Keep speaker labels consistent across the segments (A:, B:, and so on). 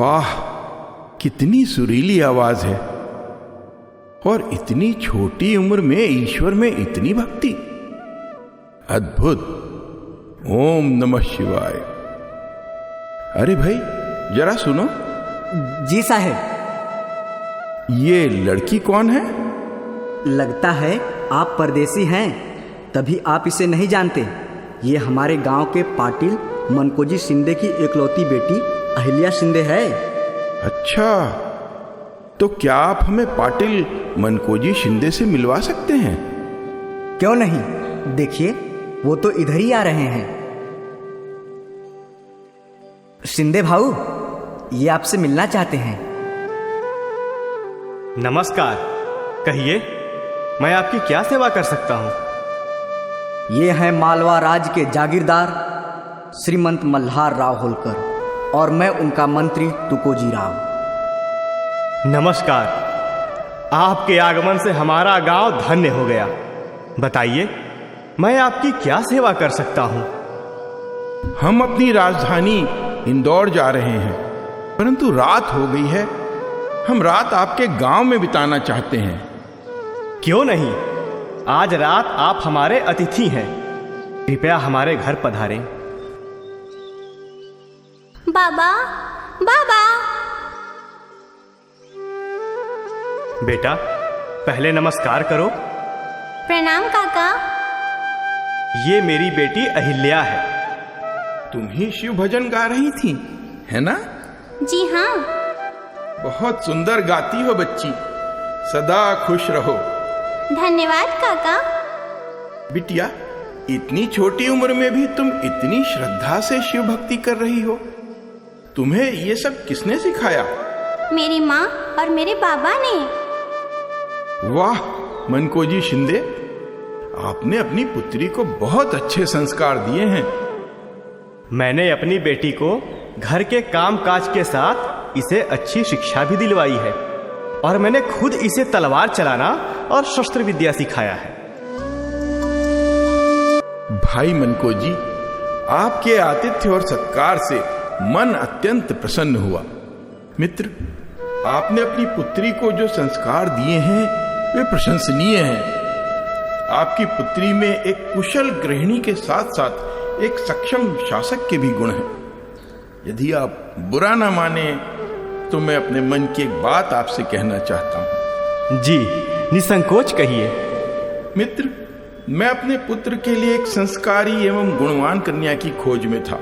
A: वाह, कितनी सुरीली आवाज है और इतनी छोटी उम्र में ईश्वर में इतनी भक्ति। अद्भुत। ओम नमः शिवाय। अरे भाई, जरा सुनो।
B: जी साहब।
A: ये लड़की कौन है?
B: लगता है आप परदेसी हैं, तभी आप इसे नहीं जानते। ये हमारे गांव के पाटिल मनकोजी शिंदे की एकलौती बेटी अहिल्या शिंदे है।
A: अच्छा, तो क्या आप हमें पाटिल मनकोजी शिंदे से मिलवा सकते हैं?
B: क्यों नहीं, देखिए वो तो इधर ही आ रहे हैं। शिंदे भाऊ, ये आपसे मिलना चाहते हैं।
C: नमस्कार, कहिए मैं आपकी क्या सेवा कर सकता हूँ?
B: ये हैं मालवा राज के जागीरदार श्रीमंत मल्हार राव होलकर और मैं उनका मंत्री तुकोजी राव।
C: नमस्कार, आपके आगमन से हमारा गांव धन्य हो गया। बताइए मैं आपकी क्या सेवा कर सकता हूँ?
A: हम अपनी राजधानी इंदौर जा रहे हैं, परंतु रात हो गई है। हम रात आपके गांव में बिताना चाहते हैं।
C: क्यों नहीं, आज रात आप हमारे अतिथि हैं। कृपया हमारे घर पधारें।
D: बाबा, बाबा।
C: बेटा, पहले नमस्कार करो।
D: प्रणाम काका।
C: ये मेरी बेटी अहिल्या है।
A: तुम ही शिव भजन गा रही थी, है ना?
D: जी हाँ।
A: बहुत सुंदर गाती हो बच्ची, सदा खुश रहो।
D: धन्यवाद काका।
A: बिटिया, इतनी छोटी उम्र में भी तुम इतनी श्रद्धा से शिव भक्ति कर रही हो। तुम्हें ये सब किसने सिखाया?
D: मेरी माँ और मेरे बाबा ने।
A: वाह मनकोजी शिंदे, आपने अपनी पुत्री को बहुत अच्छे संस्कार दिए हैं।
C: मैंने अपनी बेटी को घर के काम काज के साथ इसे अच्छी शिक्षा भी दिलवाई है और मैंने खुद इसे तलवार चलाना और शस्त्र विद्या सिखाया है।
A: भाई मनकोजी, आपके आतिथ्य और सत्कार से मन अत्यंत प्रसन्न हुआ। मित्र, आपने अपनी पुत्री को जो संस्कार दिए हैं वे प्रशंसनीय हैं। आपकी पुत्री में एक कुशल गृहिणी के साथ साथ एक सक्षम शासक के भी गुण हैं। यदि आप बुरा ना माने तो मैं अपने मन की एक बात आपसे कहना चाहता हूँ।
C: जी, निसंकोच कहिए।
A: मित्र, मैं अपने पुत्र के लिए एक संस्कारी एवं गुणवान कन्या की खोज में था।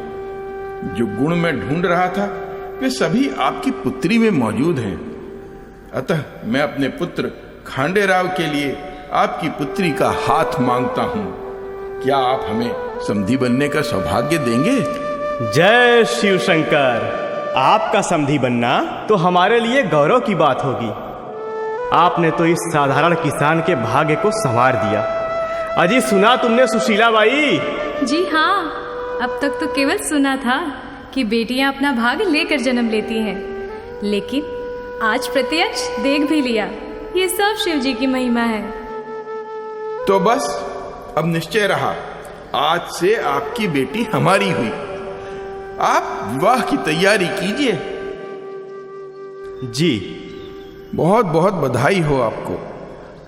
A: जो गुण मैं ढूंढ रहा था वे सभी आपकी पुत्री में मौजूद हैं। अतः मैं अपने पुत्र खांडेराव के लिए आपकी पुत्री का हाथ मांगता हूँ। क्या आप हमें समधी बनने का सौभाग्य देंगे?
C: जय शिव शंकर। आपका समधी बनना तो हमारे लिए गौरव की बात होगी। आपने तो इस साधारण किसान के भाग्य को संवार दिया। अजी, सुना तुमने सुशीला बाई?
E: जी हाँ, अब तक तो केवल सुना था कि बेटियां अपना भाग्य लेकर जन्म लेती हैं, लेकिन आज प्रत्यक्ष देख भी लिया। ये सब शिव जी की महिमा है।
A: तो बस अब निश्चय रहा, आज से आपकी बेटी हमारी हुई। आप विवाह की तैयारी कीजिए।
C: जी,
A: बहुत बहुत बधाई हो आपको।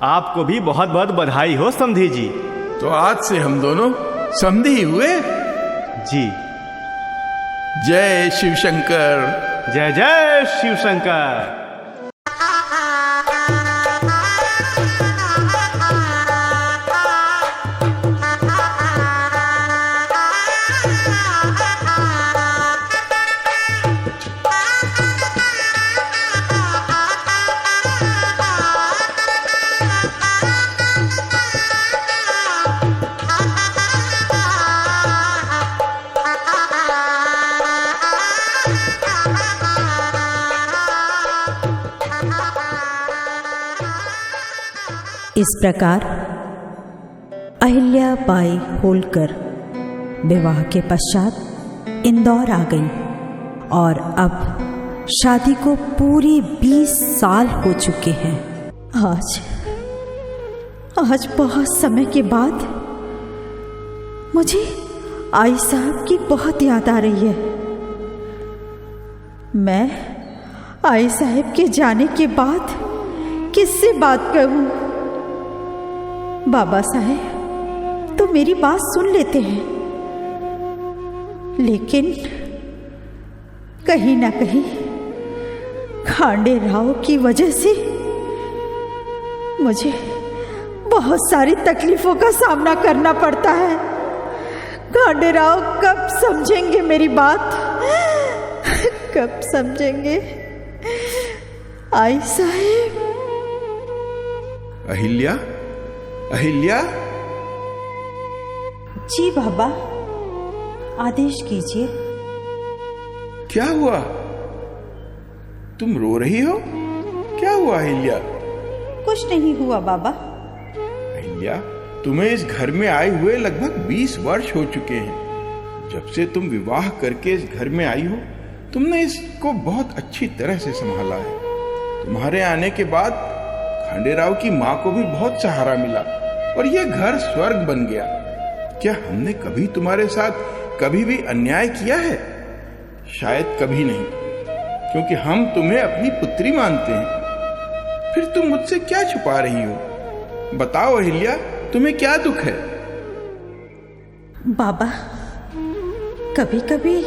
C: आपको भी बहुत बहुत बधाई हो समधी जी।
A: तो आज से हम दोनों समधी हुए।
C: जी।
A: जय शिव शंकर।
C: जय जय शिव शंकर।
F: इस प्रकार अहिल्या बाई होलकर विवाह के पश्चात इंदौर आ गई और अब शादी को पूरे 20 साल हो चुके हैं। आज बहुत समय के बाद मुझे आई साहब की बहुत याद आ रही है। मैं आई साहब के जाने के बाद किससे बात कहूं? बाबा साहब तो मेरी बात सुन लेते हैं, लेकिन कहीं ना कहीं खांडे राव की वजह से मुझे बहुत सारी तकलीफों का सामना करना पड़ता है। खांडे राव कब समझेंगे मेरी बात? कब समझेंगे? आई साहब।
A: अहिल्या, अहिल्या।
F: जी बाबा, आदेश कीजिए।
A: क्या हुआ? तुम रो रही हो? क्या हुआ अहिल्या?
F: कुछ नहीं हुआ बाबा।
A: अहिल्या, तुम्हें इस घर में आए हुए लगभग 20 वर्ष हो चुके हैं। जब से तुम विवाह करके इस घर में आई हो, तुमने इसको बहुत अच्छी तरह से संभाला है। तुम्हारे आने के बाद खांडे राव की माँ को भी बहुत सहारा मिला और यह घर स्वर्ग बन गया। क्या हमने कभी तुम्हारे साथ कभी भी अन्याय किया है? शायद कभी नहीं, क्योंकि हम तुम्हें अपनी पुत्री मानते हैं। फिर तुम मुझसे क्या छुपा रही हो? बताओ अहिल्या, तुम्हें क्या दुख है?
F: बाबा, कभी कभी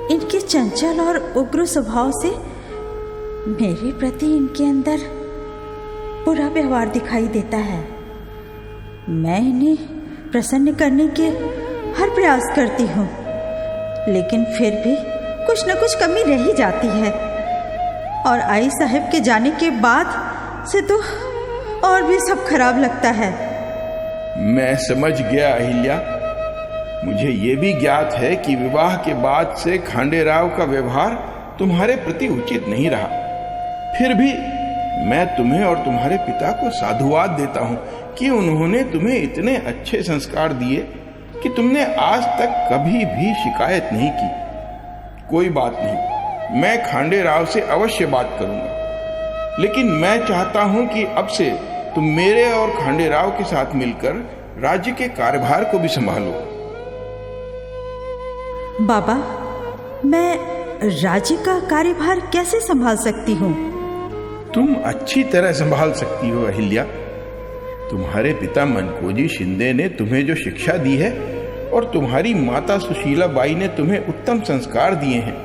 F: इनके चंचल और उग्र स्वभाव से मेरे प्रति इनके अंदर बुरा व्यवहार दिखाई देता है। मैं इन्हें प्रसन्न करने के हर प्रयास करती हूँ, लेकिन फिर भी कुछ न कुछ कमी रह ही जाती है। और आई साहब के जाने के बाद से तो और भी सब खराब लगता है।
A: मैं समझ गया अहिल्या। मुझे ये भी ज्ञात है कि विवाह के बाद से खांडे राव का व्यवहार तुम्हारे प्रति उचित नहीं रहा। फिर भी मैं तुम्हें और तुम्हारे पिता को साधुवाद देता हूँ कि उन्होंने तुम्हें इतने अच्छे संस्कार दिए कि तुमने आज तक कभी भी शिकायत नहीं की। कोई बात नहीं, मैं खांडे राव से अवश्य बात करूंगा, लेकिन मैं चाहता हूं कि अब से तुम मेरे और खांडे राव के साथ मिलकर राज्य के कार्यभार को भी संभालो।
F: बाबा, मैं राज्य का कार्यभार कैसे संभाल सकती हूँ?
A: तुम अच्छी तरह संभाल सकती हो अहिल्या। तुम्हारे पिता मनकोजी शिंदे ने तुम्हें जो शिक्षा दी है और तुम्हारी माता सुशीला बाई ने तुम्हें उत्तम संस्कार दिए हैं।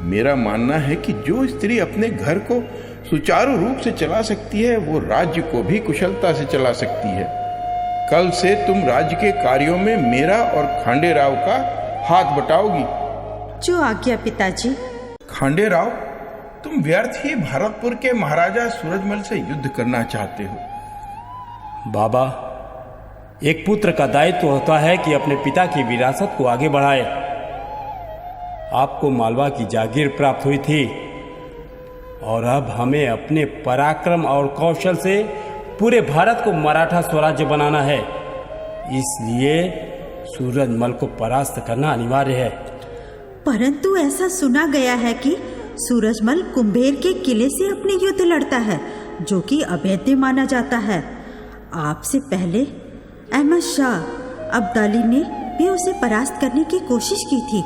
A: मेरा मानना है कि जो स्त्री अपने घर को सुचारू रूप से चला सकती है, वो राज्य को भी कुशलता से चला सकती है। कल से तुम राज्य के कार्यों में मेरा और खांडे राव का हाथ बटाओगी।
F: जो आज्ञा पिताजी।
A: खांडे राव, तुम व्यर्थ ही भरतपुर के महाराजा सूरजमल से युद्ध करना चाहते हो।
G: बाबा, एक पुत्र का दायित्व होता है कि अपने पिता की विरासत को आगे बढ़ाए। आपको मालवा की जागीर प्राप्त हुई थी और अब हमें अपने पराक्रम और कौशल से पूरे भारत को मराठा स्वराज्य बनाना है। इसलिए सूरजमल को परास्त करना अनिवार्य है।
F: परंतु ऐसा सुना गया है कि सूरजमल कुंभेर के किले से अपने युद्ध लड़ता है, जो कि अवैध माना जाता है। आपसे पहले अहमद शाह अब्दाली ने भी उसे परास्त करने की कोशिश की थी,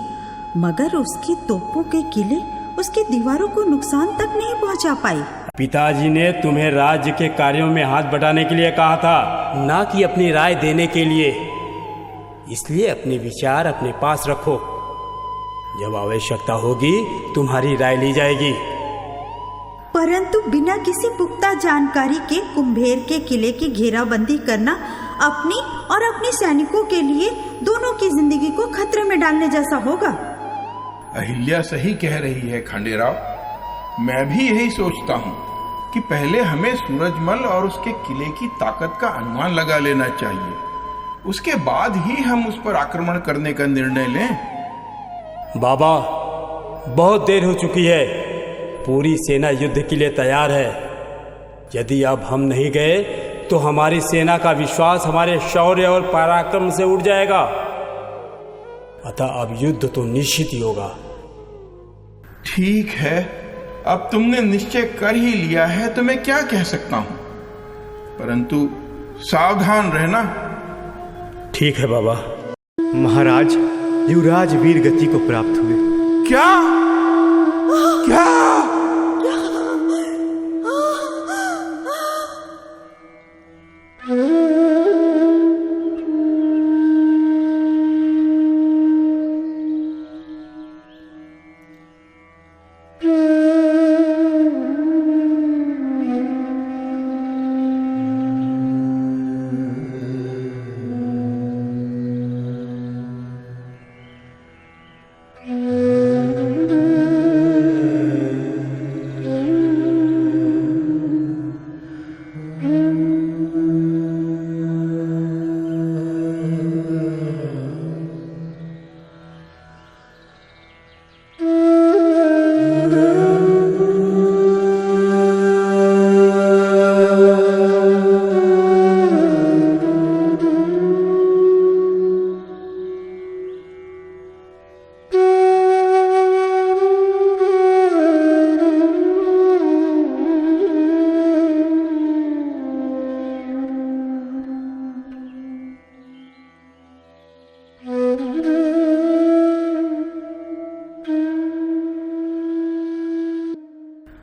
F: मगर उसकी तोपों के किले उसकी दीवारों को नुकसान तक नहीं पहुंचा पाई।
G: पिताजी ने तुम्हें राज्य के कार्यों में हाथ बटाने के लिए कहा था, ना कि अपनी राय देने के लिए। इसलिए अपने विचार अपने पास रखो। जब आवश्यकता होगी तुम्हारी राय ली जाएगी।
F: परंतु बिना किसी पुख्ता जानकारी के कुंभेर के किले की घेराबंदी करना अपनी और अपने सैनिकों के लिए दोनों की जिंदगी को खतरे में डालने जैसा होगा।
A: अहिल्या सही कह रही है खांडे राव। मैं भी यही सोचता हूँ कि पहले हमें सूरजमल और उसके किले की ताकत का अनुमान लगा लेना चाहिए। उसके बाद ही हम उस पर आक्रमण करने का निर्णय लें।
G: बाबा, बहुत देर हो चुकी है। पूरी सेना युद्ध के लिए तैयार है। यदि अब हम नहीं गए तो हमारी सेना का विश्वास हमारे शौर्य और पराक्रम से उड़ जाएगा। अतः अब युद्ध तो निश्चित ही होगा।
A: ठीक है, अब तुमने निश्चय कर ही लिया है तो मैं क्या कह सकता हूं, परंतु सावधान रहना।
G: ठीक है बाबा।
C: महाराज, युवराज वीर गति को प्राप्त हुए।
A: क्या? क्या?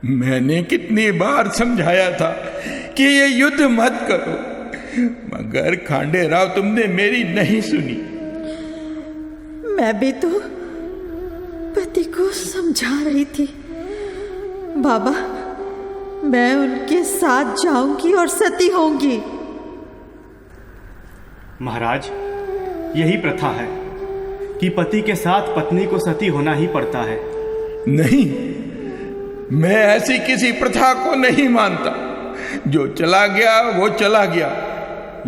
A: मैंने कितनी बार समझाया था कि ये युद्ध मत करो, मगर खांडे राव तुमने मेरी नहीं सुनी।
F: मैं भी तो पति को समझा रही थी। बाबा, मैं उनके साथ जाऊंगी और सती होंगी।
C: महाराज, यही प्रथा है कि पति के साथ पत्नी को सती होना ही पड़ता है।
A: नहीं, मैं ऐसी किसी प्रथा को नहीं मानता। जो चला गया वो चला गया,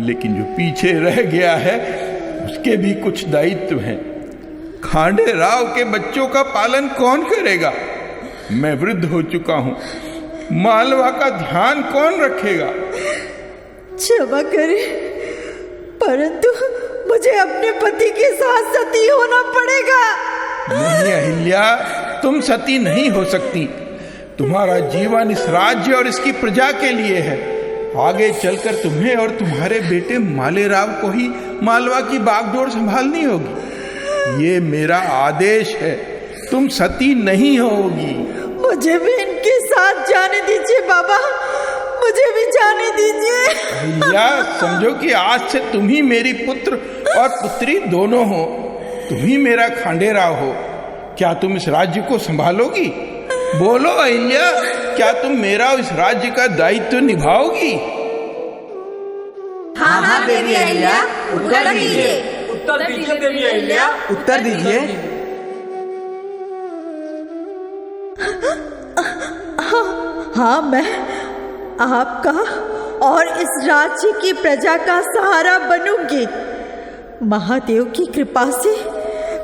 A: लेकिन जो पीछे रह गया है उसके भी कुछ दायित्व हैं। खांडे राव के बच्चों का पालन कौन करेगा? मैं वृद्ध हो चुका हूं, मालवा का ध्यान कौन रखेगा?
F: क्षमा करे, परंतु मुझे अपने पति के साथ सती होना पड़ेगा।
A: नहीं अहिल्या, तुम सती नहीं हो सकती। तुम्हारा जीवन इस राज्य और इसकी प्रजा के लिए है। आगे चलकर तुम्हें और तुम्हारे बेटे मालेराव को ही मालवा की बागडोर संभालनी होगी। ये मेरा आदेश है, तुम सती नहीं होगी।
F: मुझे भी इनके साथ जाने दीजिए बाबा, मुझे भी जाने दीजिए।
A: भैया, समझो कि आज से तुम ही मेरी पुत्र और पुत्री दोनों हो। तुम ही मेरा खांडेराव हो। क्या तुम इस राज्य को संभालोगी? बोलो अहिल्या, क्या तुम मेरा इस राज्य का दायित्व निभाओगी?
B: हाँ हाँ देवी अहिल्या, उत्तर दीजिए।
G: उत्तर दीजिए देवी अहिल्या,
B: उत्तर दीजिए।
F: हाँ, मैं आपका और इस राज्य की प्रजा का सहारा बनूंगी। महादेव की कृपा से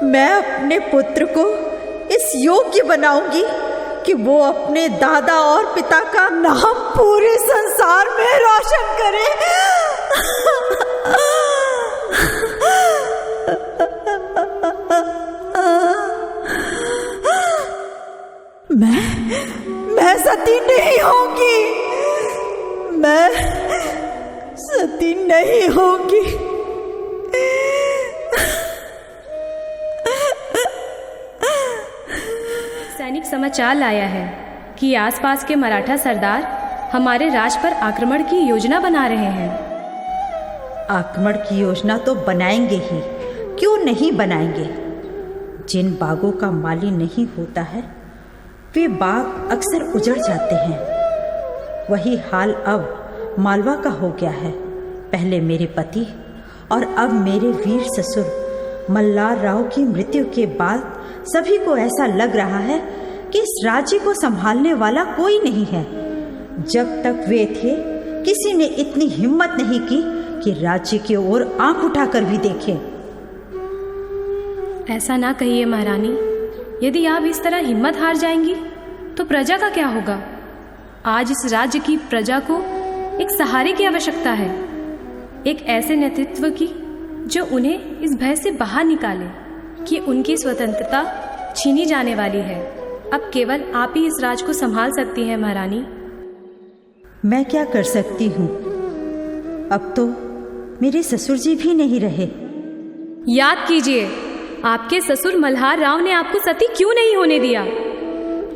F: मैं अपने पुत्र को इस योग्य बनाऊंगी कि वो अपने दादा और पिता का नाम पूरे संसार में रोशन करे। मैं सती नहीं होंगी, मैं सती नहीं होंगी।
E: सैनिक समाचार लाया है कि आसपास के मराठा सरदार हमारे राज पर आक्रमण की योजना बना रहे हैं।
F: आक्रमण की योजना तो बनाएंगे ही, क्यों नहीं बनाएंगे। जिन बागों का माली नहीं होता है वे बाग अक्सर उजड़ जाते हैं। वही हाल अब मालवा का हो गया है। पहले मेरे पति और अब मेरे वीर ससुर मल्हार राव की मृत्यु के बाद सभी को ऐसा लग रहा है कि इस राज्य को संभालने वाला कोई नहीं है। जब तक वे थे, किसी ने इतनी हिम्मत नहीं की कि राज्य की ओर आंख उठाकर भी देखे।
E: ऐसा ना कहिए महारानी, यदि आप इस तरह हिम्मत हार जाएंगी तो प्रजा का क्या होगा? आज इस राज्य की प्रजा को एक सहारे की आवश्यकता है, एक ऐसे नेतृत्व की जो उन्हें इस भय से बाहर निकाले कि उनकी स्वतंत्रता छीनी जाने वाली है। अब केवल आप ही इस राज को संभाल सकती हैं महारानी।
F: मैं क्या कर सकती हूँ? अब तो मेरे ससुर जी भी नहीं रहे।
E: याद कीजिए, आपके ससुर मल्हार राव ने आपको सती क्यों नहीं होने दिया?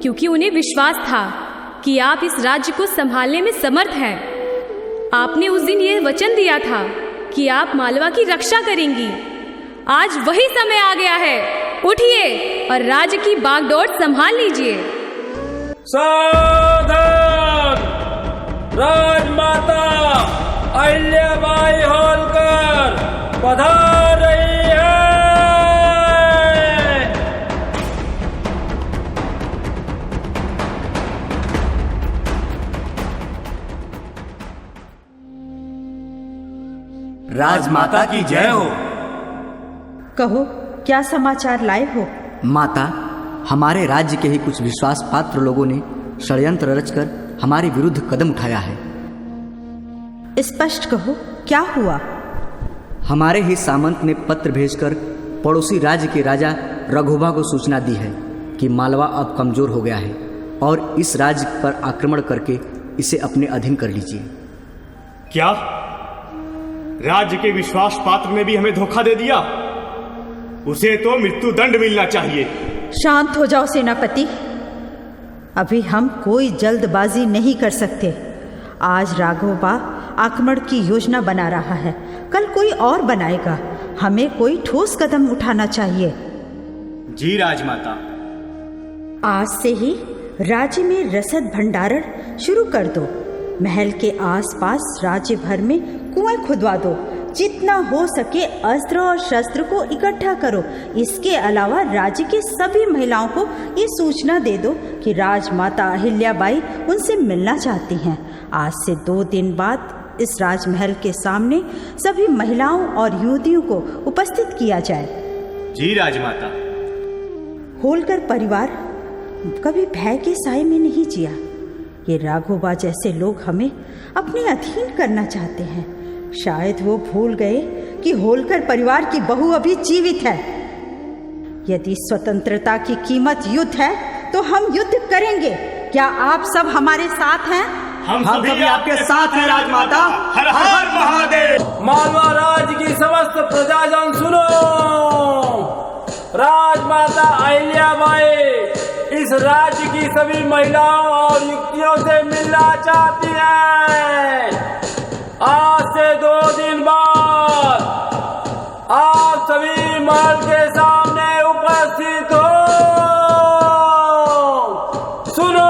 E: क्योंकि उन्हें विश्वास था कि आप इस राज्य को संभालने में समर्थ हैं। आपने उस दिन ये वचन दिया था कि आप मालवा की रक्षा करेंगी। आज वही समय आ गया है। उठिए और राज्य की बागडोर संभाल लीजिए।
G: सावधान! राजमाता अहिल्याबाई होलकर पधार रही है।
B: राजमाता की जय हो।
F: कहो, क्या समाचार लाए हो?
B: माता, हमारे राज्य के ही कुछ विश्वास पात्र लोगों ने षड्यंत्र रचकर हमारे विरुद्ध कदम उठाया है।
F: स्पष्ट कहो, क्या हुआ?
B: हमारे ही सामंत ने पत्र भेजकर पड़ोसी राज्य के राजा रघोबा को सूचना दी है कि मालवा अब कमजोर हो गया है और इस राज्य पर आक्रमण करके इसे अपने अधीन कर लीजिए।
C: क्या राज्य के विश्वास पात्र ने भी हमें धोखा दे दिया? उसे तो मृत्यु दंड मिलना चाहिए।
F: शांत हो जाओ सेनापति। अभी हम कोई जल्दबाजी नहीं कर सकते। आज राघोबा आक्रमण की योजना बना रहा है, कल कोई और बनाएगा। हमें कोई ठोस कदम उठाना चाहिए।
C: जी राजमाता।
F: आज से ही राज्य में रसद भंडारण शुरू कर दो। महल के आसपास राज्य भर में कुएं खुदवा दो। जितना हो सके अस्त्र और शस्त्र को इकट्ठा करो। इसके अलावा राज्य के सभी महिलाओं को ये सूचना दे दो कि राजमाता अहिल्याबाई उनसे मिलना चाहती हैं। आज से 2 दिन बाद इस राजमहल के सामने सभी महिलाओं और युवतियों को उपस्थित किया जाए।
C: जी राजमाता।
F: होलकर परिवार कभी भय के साए में नहीं जिया। ये राघोबा जैसे लोग हमें अपने अधीन करना चाहते हैं। शायद वो भूल गए कि होलकर परिवार की बहू अभी जीवित है। यदि स्वतंत्रता की कीमत युद्ध है तो हम युद्ध करेंगे। क्या आप सब हमारे साथ हैं?
C: हम सभी आपके साथ हैं राजमाता। हर हर महादेव।
G: मालवा राज्य की समस्त प्रजाजन सुनो। राजमाता अहिल्याबाई इस राज्य की सभी महिलाओं और युवतियों से मिलना चाहती हैं। आज से 2 दिन बाद आप सभी महल के सामने उपस्थित हो। सुनो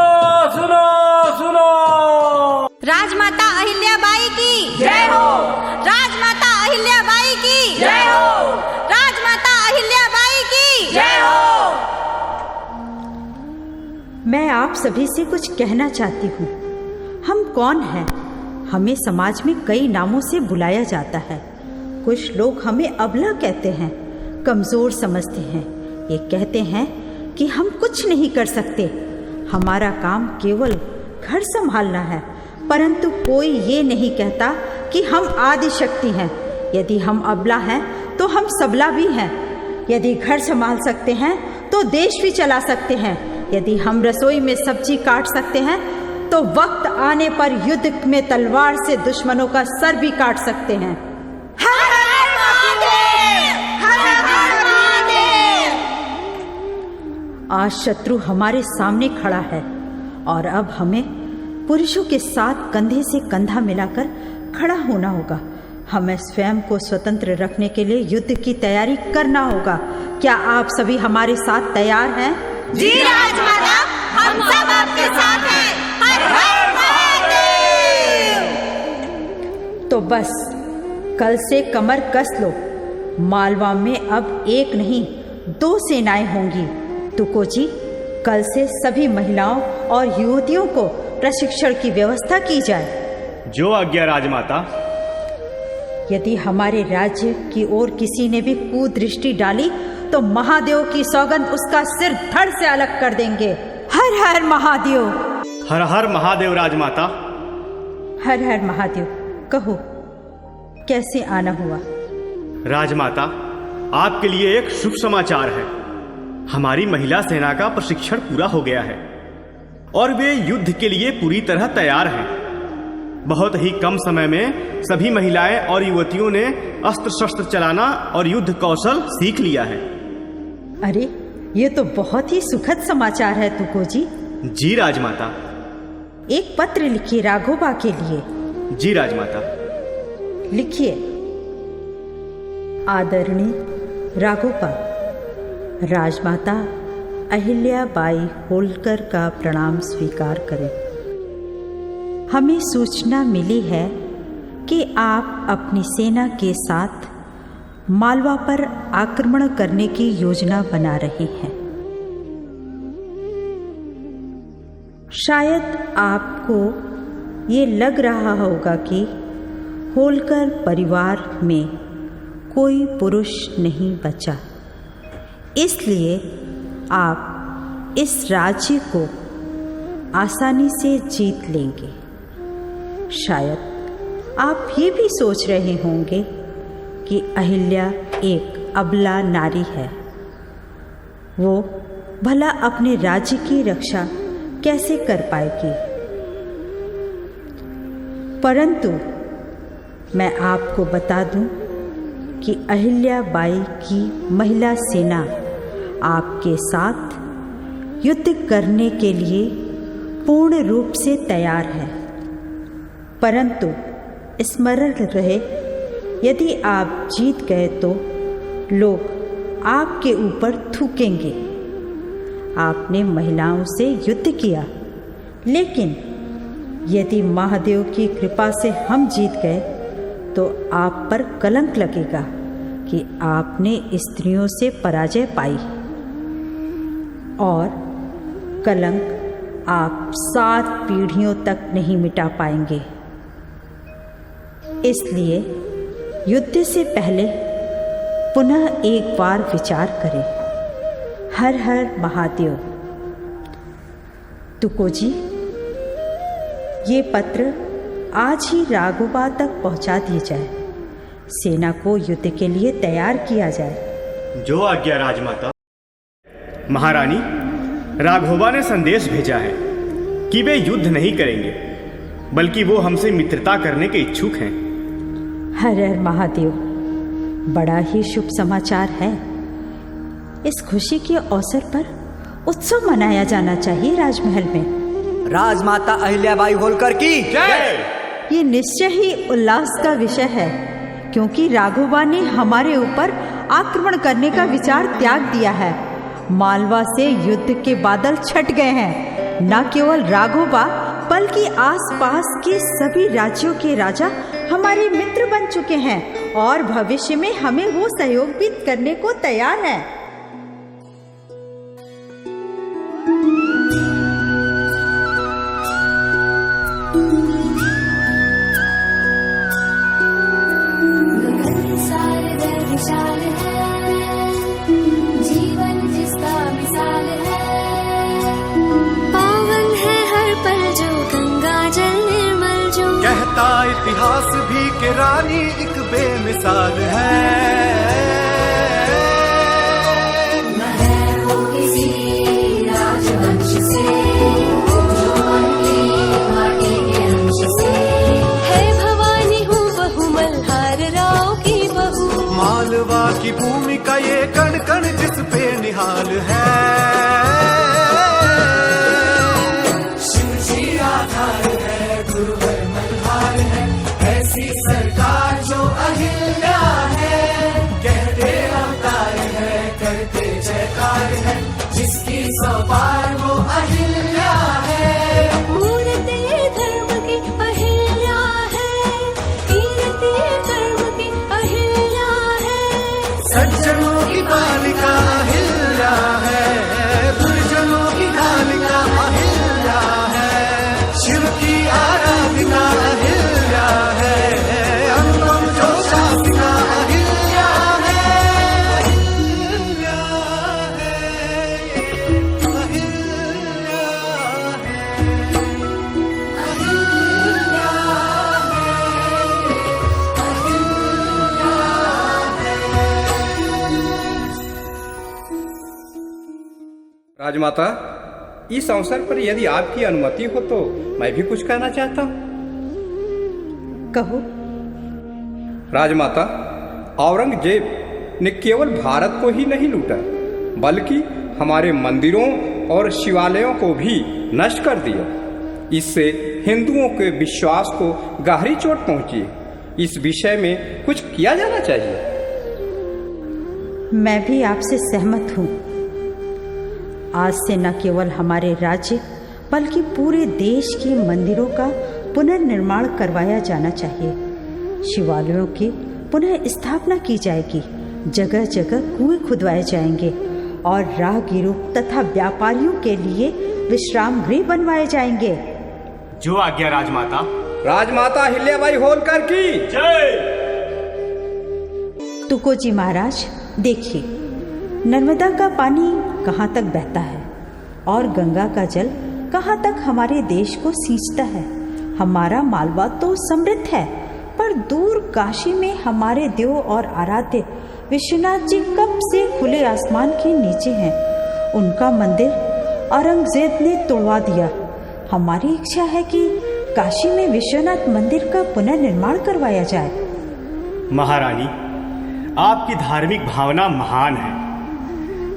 G: सुनो सुनो।
D: राजमाता अहिल्याबाई की
F: जय हो।
D: राजमाता अहिल्याबाई की
F: जय हो।
D: राजमाता अहिल्याबाई की
F: जय हो। मैं आप सभी से कुछ कहना चाहती हूँ। हम कौन हैं? हमें समाज में कई नामों से बुलाया जाता है। कुछ लोग हमें अबला कहते हैं, कमज़ोर समझते हैं। ये कहते हैं कि हम कुछ नहीं कर सकते। हमारा काम केवल घर संभालना है, परंतु कोई ये नहीं कहता कि हम आदि शक्ति हैं। यदि हम अबला हैं तो हम सबला भी हैं। यदि घर संभाल सकते हैं तो देश भी चला सकते हैं। यदि हम रसोई में सब्जी काट सकते हैं तो वक्त आने पर युद्ध में तलवार से दुश्मनों का सर भी काट सकते हैं।
D: हर हर महादेव, हर हर महादेव।
F: आज शत्रु हमारे सामने खड़ा है और अब हमें पुरुषों के साथ कंधे से कंधा मिलाकर खड़ा होना होगा। हमें स्वयं को स्वतंत्र रखने के लिए युद्ध की तैयारी करना होगा। क्या आप सभी हमारे साथ तैयार हैं?
D: जी राजमाता, हम सब आपके साथ हैं। हर हर महादेव।
F: तो बस कल से कमर कस लो। मालवा में अब 1 नहीं 2 सेनाएं होंगी। तुकोजी, कल से सभी महिलाओं और युवतियों को प्रशिक्षण की व्यवस्था की जाए।
C: जो आज्ञा राजमाता।
F: यदि हमारे राज्य की ओर किसी ने भी कुदृष्टि डाली तो महादेव की सौगंध उसका सिर धड़ से अलग कर देंगे। हर हर महादेव।
C: हर हर महादेव राजमाता।
F: हर हर महादेव। कहो, कैसे आना हुआ?
C: राजमाता, आपके लिए एक शुभ समाचार है। हमारी महिला सेना का प्रशिक्षण पूरा हो गया है और वे युद्ध के लिए पूरी तरह तैयार हैं। बहुत ही कम समय में सभी महिलाएं और युवतियों ने अस्त्र शस्त्र चलाना और युद्ध कौशल सीख लिया है।
F: अरे, ये तो बहुत ही सुखद समाचार है तुकोजी।
C: जी राजमाता।
F: एक पत्र लिखिए राघोबा के लिए।
C: जी राजमाता।
F: लिखिए, आदरणीय राघोबा, राजमाता अहिल्याबाई होलकर का प्रणाम स्वीकार करें। हमें सूचना मिली है कि आप अपनी सेना के साथ मालवा पर आक्रमण करने की योजना बना रहे हैं। शायद आपको ये लग रहा होगा कि होलकर परिवार में कोई पुरुष नहीं बचा, इसलिए आप इस राज्य को आसानी से जीत लेंगे। शायद आप ये भी सोच रहे होंगे कि अहिल्या एक अबला नारी है, वो भला अपने राज्य की रक्षा कैसे कर पाएगी। परंतु मैं आपको बता दूं कि अहिल्याबाई की महिला सेना आपके साथ युद्ध करने के लिए पूर्ण रूप से तैयार है, परंतु स्मरण रहे, यदि आप जीत गए तो लोग आपके ऊपर थूकेंगे। आपने महिलाओं से युद्ध किया, लेकिन यदि महादेव की कृपा से हम जीत गए तो आप पर कलंक लगेगा कि आपने स्त्रियों से पराजय पाई, और कलंक आप 7 पीढ़ियों तक नहीं मिटा पाएंगे। इसलिए युद्ध से पहले पुनः एक बार विचार करें। हर हर महादेव। तुकोजी, ये पत्र आज ही राघोबा तक पहुंचा दिए जाए। सेना को युद्ध के लिए तैयार किया जाए।
C: जो आज्ञा राजमाता। महारानी, राघोबा ने संदेश भेजा है कि वे युद्ध नहीं करेंगे, बल्कि वो हमसे मित्रता करने के इच्छुक हैं।
F: हर हर महादेव, बड़ा ही शुभ समाचार है। इस खुशी के अवसर पर उत्सव मनाया जाना चाहिए राजमहल में।
B: राजमाता अहिल्याबाई होलकर की
C: जय।
F: ये निश्चय ही उल्लास का विषय है, क्योंकि राघोबा ने हमारे ऊपर आक्रमण करने का विचार त्याग दिया है। मालवा से युद्ध के बादल छट गए हैं। न केवल राघोबा बल्कि आसपास के सभी राज्यों के राजा हमारे मित्र बन चुके हैं और भविष्य में हमें वो सहयोग भी करने को तैयार हैं।
H: जीवन जिसका मिसाल है, पावन है हर पल जो गंगा जल निर्मल जो।
I: कहता इतिहास भी कि रानी एक बेमिसाल है।
H: न है वो किसी राजवंश से, जो उनकी माटी के अंश से। है भवानी हूँ बहू मल्हार राव की बहू।
I: मालवा की भूमि का ये कण कण जिस पे निहाल है। शिव जी आधार है, गुरुवर मल्हार है, ऐसी सरकार जो अहिल्या है। कहते अवतार है, करते जयकार है, जिसकी सवार वो अहिल्या है।
H: मूर्त ये धर्म की अहिल्या है, कीर्त ये कर्म की अहिल्या है।
I: सज्जनों की बालिका अहिल्या है, दुर्जनों की बालिका अहिल्या है। शिव की आराधिका अहिल्या है, अनुपम जो शासिका अहिल्या है। अहिल्या है, अहिल्या
J: राजमाता, इस अवसर पर यदि आपकी अनुमति हो तो मैं भी कुछ कहना चाहता हूँ।
F: कहो।
J: राजमाता, औरंगजेब ने केवल भारत को ही नहीं लूटा, बल्कि हमारे मंदिरों और शिवालयों को भी नष्ट कर दिया। इससे हिंदुओं के विश्वास को गहरी चोट पहुंची। इस विषय में कुछ किया जाना चाहिए।
F: मैं भी आपसे सहमत हूँ। आज से न केवल हमारे राज्य बल्कि पूरे देश के मंदिरों का पुनर्निर्माण करवाया जाना चाहिए। शिवालयों की पुनः स्थापना की जाएगी। जगह जगह कुएं खुदवाए जाएंगे और राहगीरों तथा व्यापारियों के लिए विश्राम गृह बनवाए जाएंगे।
C: जो आज्ञा राजमाता।
J: राजमाता अहिल्याबाई होलकर की
C: जय।
F: तुकोजी महाराज, देखिए, नर्मदा का पानी कहाँ तक बहता है और गंगा का जल कहाँ तक हमारे देश को सींचता है। हमारा मालवा तो समृद्ध है, पर दूर काशी में हमारे देव और आराध्य विश्वनाथ जी कब से खुले आसमान के नीचे हैं। उनका मंदिर औरंगजेब ने तोड़वा दिया। हमारी इच्छा है कि काशी में विश्वनाथ मंदिर का पुनर्निर्माण करवाया जाए।
C: महारानी, आपकी धार्मिक भावना महान है,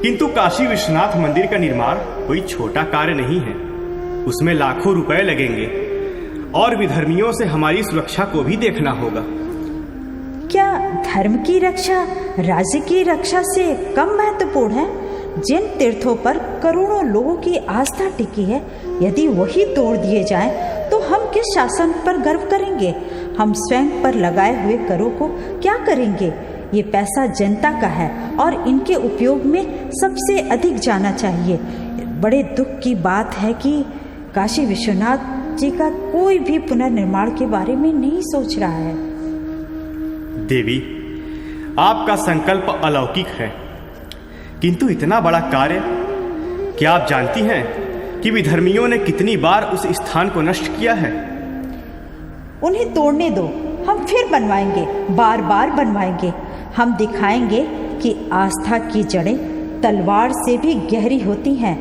C: किंतु काशी विश्वनाथ मंदिर का निर्माण कोई छोटा कार्य नहीं है। उसमें लाखों रुपए लगेंगे और विधर्मियों से हमारी सुरक्षा को भी देखना होगा।
F: क्या धर्म की रक्षा राज्य की रक्षा से कम महत्वपूर्ण है? जिन तीर्थों पर करोड़ों लोगों की आस्था टिकी है, यदि वही तोड़ दिए जाएं, तो हम किस शासन पर गर्व करेंगे? हम स्वयं पर लगाए हुए करों को क्या करेंगे? ये पैसा जनता का है और इनके उपयोग में सबसे अधिक जाना चाहिए। बड़े दुख की बात है कि काशी विश्वनाथ जी का कोई भी पुनर्निर्माण के बारे में नहीं सोच रहा है।
C: देवी, आपका संकल्प अलौकिक है, किंतु इतना बड़ा कार्य, क्या आप जानती हैं कि विधर्मियों ने कितनी बार उस स्थान को नष्ट किया है?
F: उन्हें तोड़ने दो, हम फिर बनवाएंगे, बार बार बनवाएंगे। हम दिखाएंगे कि आस्था की जड़ें तलवार से भी गहरी होती हैं।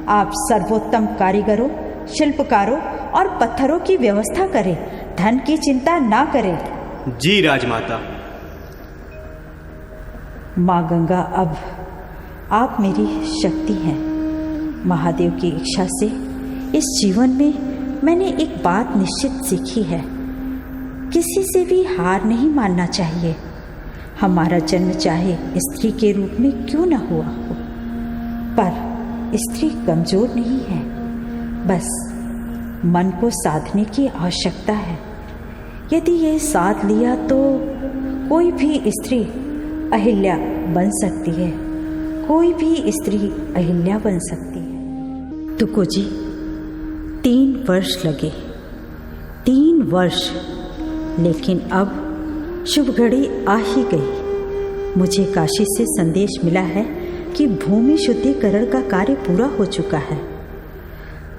F: आप सर्वोत्तम कारीगरों, शिल्पकारों और पत्थरों की व्यवस्था करें, धन की चिंता ना करें।
C: जी राजमाता।
F: माँ गंगा, अब आप मेरी शक्ति हैं। महादेव की इच्छा से इस जीवन में मैंने एक बात निश्चित सीखी है, किसी से भी हार नहीं मानना चाहिए। हमारा जन्म चाहे स्त्री के रूप में क्यों न हुआ हो, पर स्त्री कमजोर नहीं है, बस मन को साधने की आवश्यकता है। यदि ये साध लिया तो कोई भी स्त्री अहिल्या बन सकती है, कोई भी स्त्री अहिल्या बन सकती है। तुको जी, 3 वर्ष लगे, 3 वर्ष, लेकिन अब शुभ घड़ी आ ही गई। मुझे काशी से संदेश मिला है कि भूमि शुद्धिकरण का कार्य पूरा हो चुका है।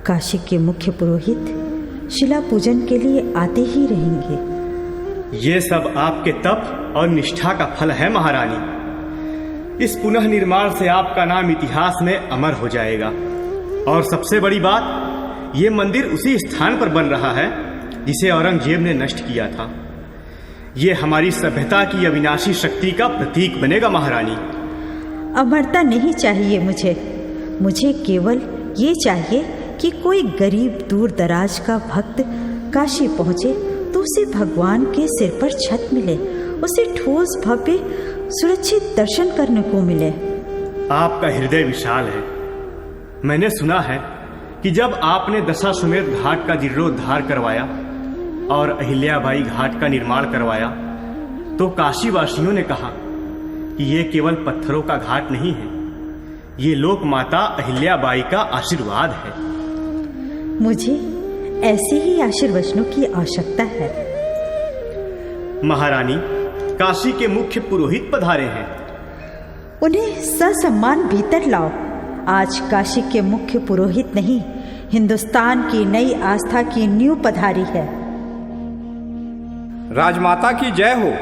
F: काशी के मुख्य पुरोहित शिला पूजन के लिए आते ही रहेंगे।
C: ये सब आपके तप और निष्ठा का फल है महारानी। इस पुनः निर्माण से आपका नाम इतिहास में अमर हो जाएगा। और सबसे बड़ी बात, ये मंदिर उसी स्थान पर बन रहा है जिसे औरंगजेब ने नष्ट किया था। ये हमारी सभ्यता की अविनाशी शक्ति का प्रतीक बनेगा महारानी।
F: अमरता नहीं चाहिए मुझे केवल ये चाहिए कि कोई गरीब दूर दराज का भक्त काशी पहुँचे तो उसे भगवान के सिर पर छत मिले, उसे ठोस भव्य सुरक्षित दर्शन करने को मिले।
C: आपका हृदय विशाल है। मैंने सुना है कि जब आपने दशाश्वमेध घाट का जीर्णोद्धार करवाया और अहिल्याबाई घाट का निर्माण करवाया, तो काशीवासियों ने कहा कि ये केवल पत्थरों का घाट नहीं है, ये लोक माता अहिल्याबाई का आशीर्वाद है।
F: मुझे ऐसे ही आशीर्वचनों की आवश्यकता है।
C: महारानी, काशी के मुख्य पुरोहित पधारे हैं।
F: उन्हें ससम्मान भीतर लाओ। आज काशी के मुख्य पुरोहित नहीं, हिंदुस्तान की नई आस्था की नींव पधारी है।
J: राजमाता की जय हो।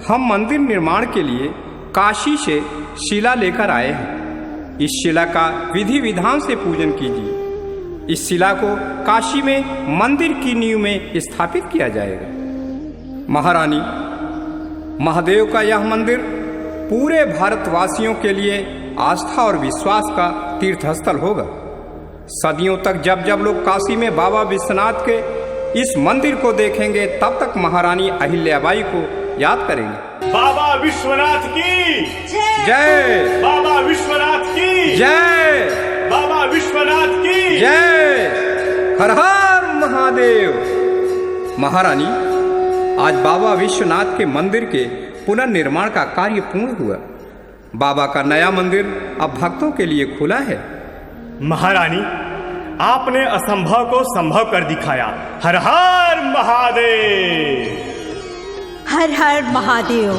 J: हम मंदिर निर्माण के लिए काशी से शिला लेकर आए हैं। इस शिला का विधि विधान से पूजन कीजिए। इस शिला को काशी में मंदिर की नींव में स्थापित किया जाएगा। महारानी, महादेव का यह मंदिर पूरे भारतवासियों के लिए आस्था और विश्वास का तीर्थस्थल होगा। सदियों तक जब जब लोग काशी में बाबा विश्वनाथ के इस मंदिर को देखेंगे, तब तक महारानी अहिल्याबाई को याद करेंगे।
C: बाबा विश्वनाथ की
J: जय,
C: बाबा विश्वनाथ की
J: जय,
C: बाबा विश्वनाथ की
J: जय। हर हर महादेव। महारानी, आज बाबा विश्वनाथ के मंदिर के पुनर्निर्माण का कार्य पूर्ण हुआ। बाबा का नया मंदिर अब भक्तों के लिए खुला है।
C: महारानी, आपने असंभव को संभव कर दिखाया। हर हर महादेव।
F: हर हर महादेव।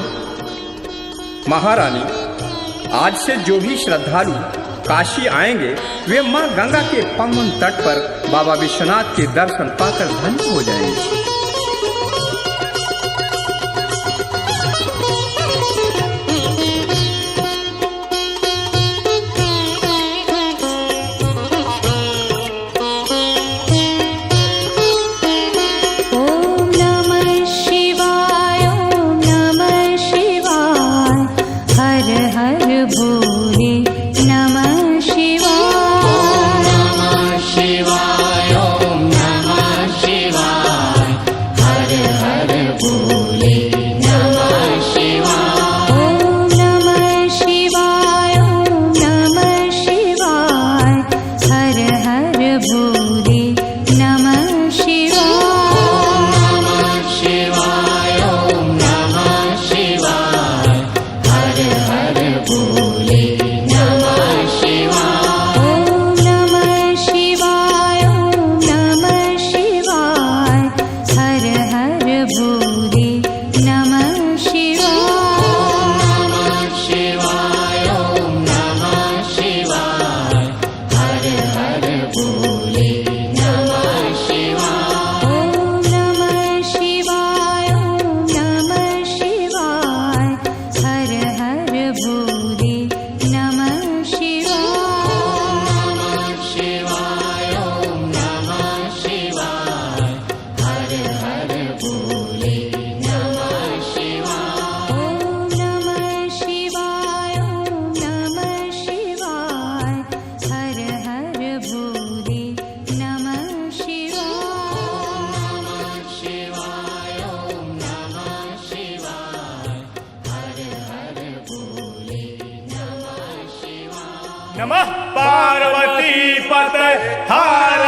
J: महारानी, आज से जो भी श्रद्धालु काशी आएंगे, वे मां गंगा के पावन तट पर बाबा विश्वनाथ के दर्शन पाकर धन्य हो जाएंगे।
H: ओम नमः शिवाय, ओम नमः शिवाय। भोले नमः शिवाय नमः शिवाय ओम नमः शिवाय हर हर भोले नमः शिवाय ओम नमः शिवाय ओम नमः शिवाय हर हर भोले नमः शिवाय ओम नमः शिवाय हर हर भोले नमः शिवाय ओम नमः शिवाय ओम नमः शिवाय हर हर भोले नमः शिवाय ओम नमः शिवाय हर हर भोले नमः शिवाय ओम नमः शिवाय ओम नमः शिवाय हर हर भोले नमः शिवाय ओम नमः शिवाय हर हर भोले नमः शिवाय ओम नमः शिवाय ओम नमः शिवाय हर हर भोले नमः शिवाय ओम नमः शिवाय हर हर भोले नमः शिवाय
C: नमः पार्वती पते हर